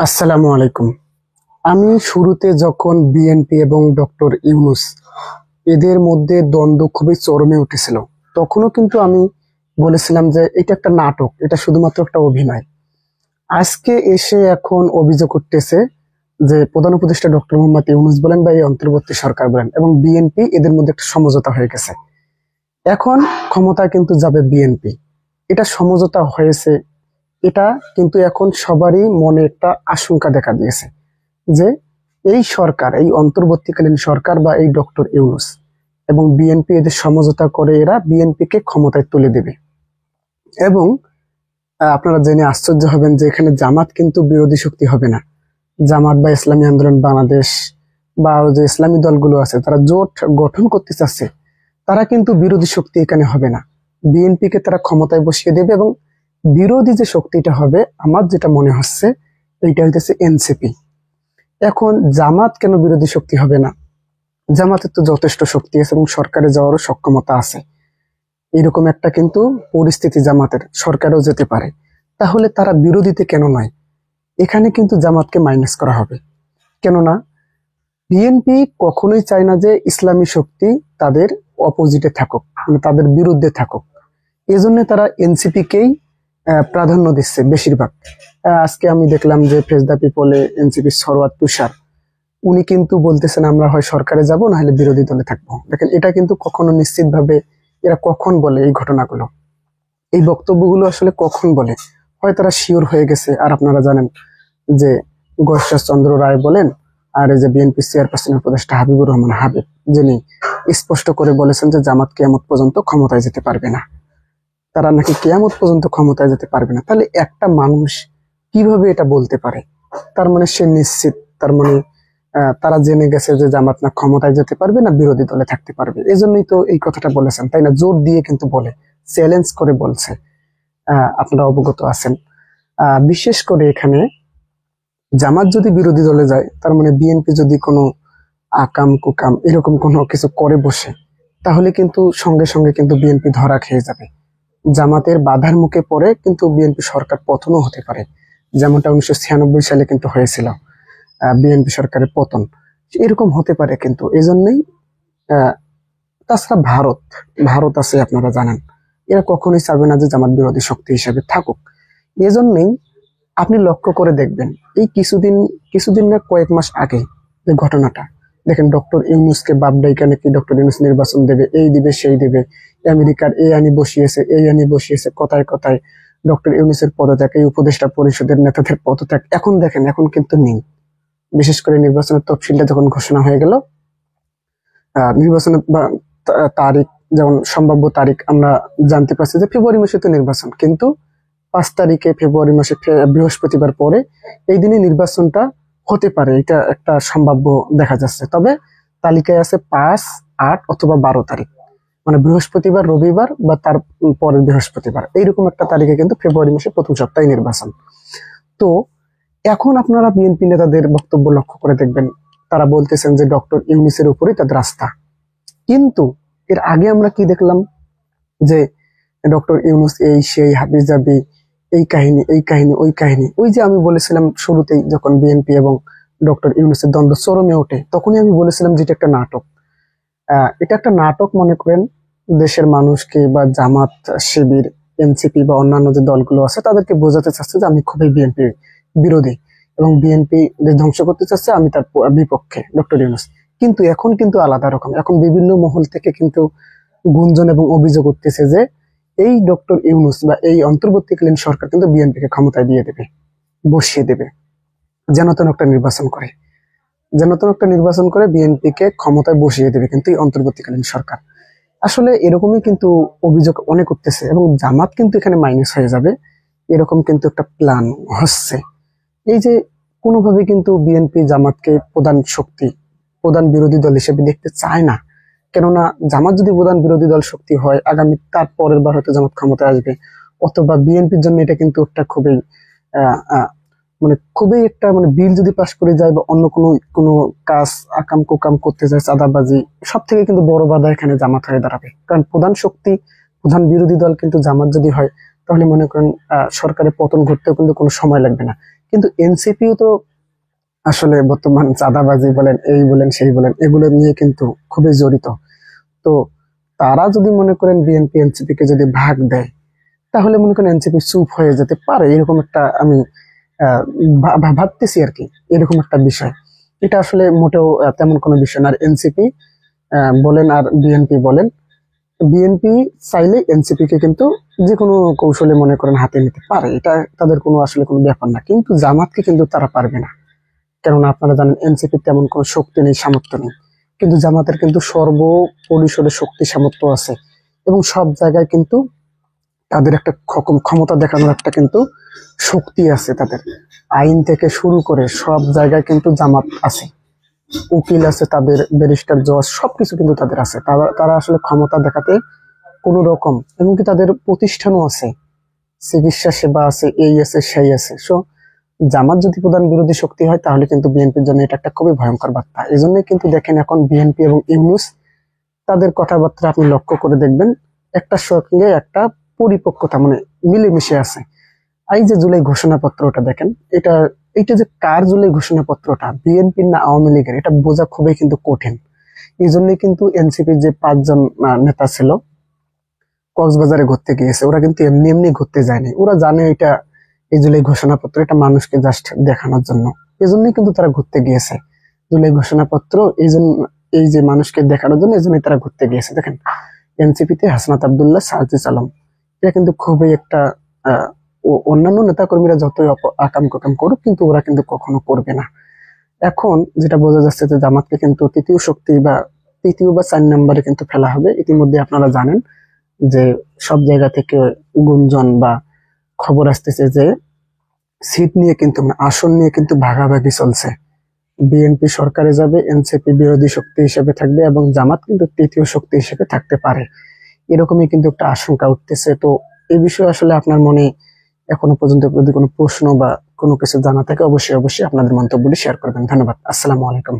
আসসালামু আলাইকুম। আমি শুরুতে যখন বিএনপি এবং ডক্টর ইউনূস এদের মধ্যে দ্বন্দ্ব খুবই চরমে উঠেছিল, তখনও কিন্তু আমি বলেছিলাম যে এটা একটা নাটক, এটা শুধুমাত্র একটা অভিনয়। আজকে এসে এখন অভিযোগ করতেছে যে প্রধান উপদেষ্টা ডক্টর মোহাম্মদ ইউনূস বলেন বা এই অন্তর্বর্তী সরকার বলেন এবং বিএনপি এদের মধ্যে একটা সমঝোতা হয়ে গেছে। এখন ক্ষমতায় কিন্তু যাবে বিএনপি, এটা সমঝোতা হয়েছে। এটা কিন্তু এখন সবারই মনে একটা আশঙ্কা দেখা দিয়েছে যে এই সরকার, এই অন্তর্বর্তীকালীন সরকার বা এই ডক্টর ইউনূস এবং বিএনপি এদের সমঝোতা করে এরা বিএনপিকে ক্ষমতায় তুলে দেবে। এবং আপনারা জেনে আশ্চর্য হবেন যে এখানে জামাত কিন্তু বিরোধী শক্তি হবে না। জামাত বা ইসলামী আন্দোলন বাংলাদেশ বা যে ইসলামী দলগুলো আছে তারা জোট গঠন করতে চাচ্ছে, তারা কিন্তু বিরোধী শক্তি এখানে হবে না। বিএনপিকে তারা ক্ষমতায় বসিয়ে দেবে এবং বিরোধী যে শক্তিটা হবে, আমার যেটা মনে হচ্ছে এইটা হইতেছে এনসিপি। এখন জামাত কেন বিরোধী শক্তি হবে না? জামাতের তো যথেষ্ট শক্তি আছে এবং সরকারে যাওয়ারও সক্ষমতা আছে। এরকম একটা কিন্তু পরিস্থিতি জামাতের, সরকারেও যেতে পারে। তাহলে তারা বিরোধীতে কেন নয়? এখানে কিন্তু জামাতকে মাইনাস করা হবে। কেননা বিএনপি কখনোই চায় না যে ইসলামী শক্তি তাদের অপোজিটে থাকুক, মানে তাদের বিরুদ্ধে থাকুক। এজন্য তারা এনসিপিকেই প্রাধান্য দিচ্ছে বেশিরভাগ। আজকে আমি দেখলাম যে ফেস দ্য পিপলে এনসিপির সরওয়ার তুষার, উনি কিন্তু বলতেছেন আমরা হয় সরকারে যাব না হলে বিরোধী দলে থাকবো। দেখেন, এটা কিন্তু কখনো নিশ্চিতভাবে এরা কখন বলে এই ঘটনাগুলো, এই বক্তব্যগুলো আসলে কখন বলে? হয় তারা শিওর হয়ে গেছে। আর আপনারা জানেন যে গয়েশ্বর চন্দ্র রায় বলেন আর এই যে বিএনপি চেয়ারপারসনের উপদেষ্টা হাবিবুর রহমান হাবিব, যিনি স্পষ্ট করে বলেছেন যে জামাত কিয়ামত পর্যন্ত ক্ষমতায় যেতে পারবে না। তারা নাকি কিয়ামত পর্যন্ত ক্ষমতায় যেতে পারবে না। তাহলে একটা মানুষ কিভাবে এটা বলতে পারে? তার মানে সে নিশ্চিত, তার মানে তারা জেনে গেছে যে জামাত না ক্ষমতায় যেতে পারবে না বিরোধী দলে থাকতে পারবে। এই জন্যই তো এই কথাটা বলেছেন, তাই না? জোর দিয়ে কিন্তু বলে, চ্যালেঞ্জ করে বলছে। আপনারা অবগত আছেন। বিশেষ করে এখানে জামাত যদি বিরোধী দলে যায়, তার মানে বিএনপি যদি কোনো আকাম কুকাম এরকম কোনো কিছু করে বসে, তাহলে কিন্তু সঙ্গে সঙ্গে কিন্তু বিএনপি ধরা খেয়ে যাবে। জামাতের বাধার মুখে পড়ে কিন্তু বিএনপি সরকার পতনও হতে পারে, যেমনটা 1996 সালে কিন্তু হয়েছিল বিএনপি সরকারের পতন। এরকম হতে পারে কিন্তু। এজন্যই তাছাড়া ভারত আছে, আপনারা জানেন, এরা কখনোই চাবে না যে জামাত বিরোধী শক্তি হিসেবে থাকুক। এজন্যই আপনি লক্ষ্য করে দেখবেন এই কিছুদিন না কয়েক মাস আগে যে ঘটনাটা, দেখেন ডক্টর ইউনূসকে বাপডাইকা নাকি ডক্টর ইউনূস নির্বাচন দেবে, এই দিবে সেই দিবে, আমেরিকার এই আইনি বসিয়েছে এই আইনি বসিয়েছে, কথায় কথায় ডক্টর ইউনূসের পদত্যাগ, এই উপদেষ্টা পরিষদের নেতাদের পদত্যাগ। এখন দেখেন, এখন কিন্তু নেই। বিশেষ করে নির্বাচনের তফসিলটা যখন ঘোষণা হয়ে গেল, নির্বাচনের তারিখ, যেমন সম্ভাব্য তারিখ আমরা জানতে পারছি যে ফেব্রুয়ারি মাসে তো নির্বাচন, কিন্তু 5 তারিখে ফেব্রুয়ারি মাসে বৃহস্পতিবার পরে এই দিনে নির্বাচনটা হতে পারে, এটা একটা সম্ভাব্য দেখা যাচ্ছে। তবে তালিকায় আছে 5, 8 অথবা 12 তারিখ, মানে বৃহস্পতিবার, রবিবার বা তার পরের বৃহস্পতিবার, এইরকম একটা তারিখে কিন্তু ফেব্রুয়ারি মাসে প্রথম সপ্তাহে নির্বাচন। তো এখন আপনারা বিএনপি নেতাদের বক্তব্য লক্ষ্য করে দেখবেন, তারা বলতেছেন যে ডক্টর ইউনূসের উপরই তাদের আস্থা। কিন্তু এর আগে আমরা কি দেখলাম যে ডক্টর ইউনূস এই সেই হাবিজাবি, এই কাহিনী ওই কাহিনী। ওই যে আমি বলেছিলাম শুরুতেই, যখন বিএনপি এবং ডক্টর ইউনূসের দ্বন্দ্ব চরমে ওঠে, তখনই আমি বলেছিলাম যে এটা একটা নাটক। এটা একটা নাটক মনে করেন দেশের মানুষকে বা জামাত শিবির, এনসিপি বা অন্যান্য যে দলগুলো আছে তাদেরকে বোঝাতে চাচ্ছে যে আমি খুবই বিএনপি বিরোধী এবং বিএনপি ধ্বংস করতে চাচ্ছে, আমি তার বিপক্ষে ডক্টর ইউনূস। কিন্তু এখন কিন্তু আলাদা রকম, এখন বিভিন্ন মহল থেকে কিন্তু গুঞ্জন এবং অভিযোগ উঠতেছে যে এই ডক্টর ইউনূস বা এই অন্তর্বর্তীকালীন সরকার কিন্তু বিএনপিকে ক্ষমতায় দিয়ে দেবে, বসিয়ে দেবে, যেন তেন একটা নির্বাচন করে বিএনপিকে ক্ষমতায় বসিয়ে দেবে কিন্তু এই অন্তর্বর্তীকালীন সরকার। আসলে এরকমই কিন্তু অভিযোগ অনেক উঠতেছে এবং জামাত কিন্তু এখানে মাইনাস হয়ে যাবে, এরকম কিন্তু একটা প্ল্যান হচ্ছে। এই যে কোনোভাবে কিন্তু বিএনপি জামাতকে প্রধান শক্তি, প্রধান বিরোধী দল হিসেবে দেখতে চায় না। কেননা জামাত যদি প্রধান বিরোধী দল শক্তি হয়, আগামী তার পরের বার হয়তো জামাত ক্ষমতায় আসবে, অথবা বিএনপির জন্য এটা কিন্তু একটা খুবই খুবই একটা বিল যদি পাশ করে যায় বা অন্য কোনো কাজ আকাম কুকাম করতে যায়, চাঁদাবাজি, সব থেকে কিন্তু বড় বাধা এখানে জামাত হয়ে দাঁড়াবে। কারণ প্রধান শক্তি, প্রধান বিরোধী দল কিন্তু জামাত যদি হয়, তাহলে মনে করেন সরকারের পতন ঘটতেও কিন্তু কোনো সময় লাগবে না। কিন্তু এনসিপিও তো আসলে বর্তমান চাঁদাবাজি বলেন, এই বলেন সেই বলেন, এগুলো নিয়ে কিন্তু খুবই জড়িত। তো তারা যদি মনে করেন বিএনপি এনসিপি কে যদি ভাগ দেয়, তাহলে মনে করেন এনসিপি চুপ হয়ে যেতে পারে, এরকম একটা আমি আহ, ভাবতেছি আর কি, এরকম একটা বিষয়। এটা আসলে মোটেও তেমন কোনো বিষয় না। আর এনসিপি বলেন আর বিএনপি বলেন, বিএনপি চাইলে এনসিপি কে কিন্তু যে কোনো কৌশলে মনে করেন হাতে নিতে পারে, এটা তাদের কোনো আসলে কোনো ব্যাপার না। কিন্তু জামাতকে কিন্তু তারা পারবে না, কেননা আপনারা জানেন এনসিপির তেমন কোনো শক্তি নেই, সামর্থ্য নেই। কিন্তু জামাতের কিন্তু সর্বপরিসরে শক্তি সামর্থ্য আছে, এবং সব জায়গায় কিন্তু তাদের একটা ক্ষমতা দেখানোর একটা কিন্তু শক্তি আছে তাদের। আইন থেকে শুরু করে সব জায়গায় কিন্তু জামাত আছে, উকিল আছে তাদের, ব্যারিস্টার জজ সবকিছু কিন্তু তাদের আছে। তারা তারা আসলে ক্ষমতা দেখাতে কোনো রকম, এমনকি তাদের প্রতিষ্ঠানও আছে, চিকিৎসা সেবা আছে, এই আছে সেই আছে। সো জামাত যদি প্রধান বিরোধী শক্তি হয়, তাহলে কিন্তু বিএনপির জন্য এটা একটা খুবই ভয়ঙ্কর বার্তা। এই জন্যই কিন্তু দেখেন এখন বিএনপি এবং ইউনূস, তাদের কথাবার্তা আপনি লক্ষ্য করে দেখবেন একটা সঙ্গে একটা পরিপক্কতা, মানে মিলেমিশে আছে। এই যে জুলাই ঘোষণাপত্রটা দেখেন, এটা এটা যে কার জুলাই ঘোষণাপত্রটা, বিএনপির না আওয়ামী লীগের, এটা বোঝা খুবই কিন্তু কঠিন। এই জন্যই কিন্তু এনসিপির যে 5 জন নেতা ছিল, কক্সবাজারে ঘুরতে গিয়েছে, ওরা কিন্তু এমনি এমনি ঘুরতে যায়নি। ওরা জানে এটা, এই জুলাই ঘোষণাপত্র এটা মানুষকে জাস্ট দেখানোর জন্য, এই জন্যই কিন্তু তারা ঘুরতে গিয়েছে। জুলাই ঘোষণাপত্র এই জন্য, এই যে মানুষকে দেখানোর জন্য, এই জন্যই তারা ঘুরতে গিয়েছে। দেখেন এনসিপিতে হাসনাত আব্দুল্লাহ, সার্জিস আলম, এটা কিন্তু খুবই একটা অন্যান্য নেতাকর্মীরা যতই আকাম কুকাম করুক, কিন্তু ওরা কিন্তু কখনো করবে না। এখন যেটা বোঝা যাচ্ছে যে জামাতকে কিন্তু তৃতীয় শক্তি বা তৃতীয় বা 4 নম্বরে কিন্তু ফেলা হবে। ইতিমধ্যে আপনারা জানেন যে সব জায়গা থেকে গুঞ্জন বা খবর আসতেছে যে সিট নিয়ে কিন্তু, মানে আসন নিয়ে কিন্তু ভাগাভাগি চলছে। বিএনপি সরকারে যাবে, এনসিপি বিরোধী শক্তি হিসেবে থাকবে, এবং জামাত কিন্তু তৃতীয় শক্তি হিসেবে থাকতে পারে, এরকমই কিন্তু একটা আশঙ্কা উঠতেছে। তো এই বিষয়ে আসলে আপনার মনে এখনো পর্যন্ত যদি কোনো প্রশ্ন বা কোনো কিছু জানা থাকে, অবশ্যই অবশ্যই আপনাদের মন্তব্যটি শেয়ার করবেন। ধন্যবাদ। আসসালামু আলাইকুম।